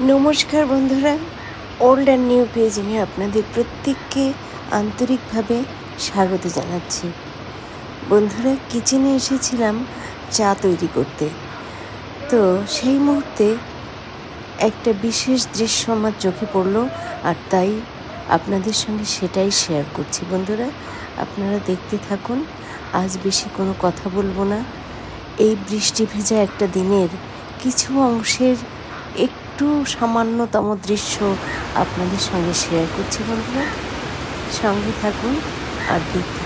নমস্কার বন্ধুরা, old and new পেজে আপনাদের প্রত্যেককে আন্তরিকভাবে স্বাগত জানাচ্ছি। বন্ধুরা, কিচেনে এসেছিলাম চা তৈরি করতে। তো সেই মুহূর্তে একটা বিশেষ দৃশ্য আমার চোখে পড়লো, আর তাই আপনাদের সঙ্গে সেটাই শেয়ার করছি। বন্ধুরা, আপনারা দেখতে থাকুন। আজ বেশি কোনো কথা বলবো না। এই বৃষ্টি ভেজা একটা দিনের কিছু অংশের একটু সামান্যতম দৃশ্য আপনাদের সঙ্গে শেয়ার করছি। বন্ধুরা, সঙ্গে থাকুন আর দেখতে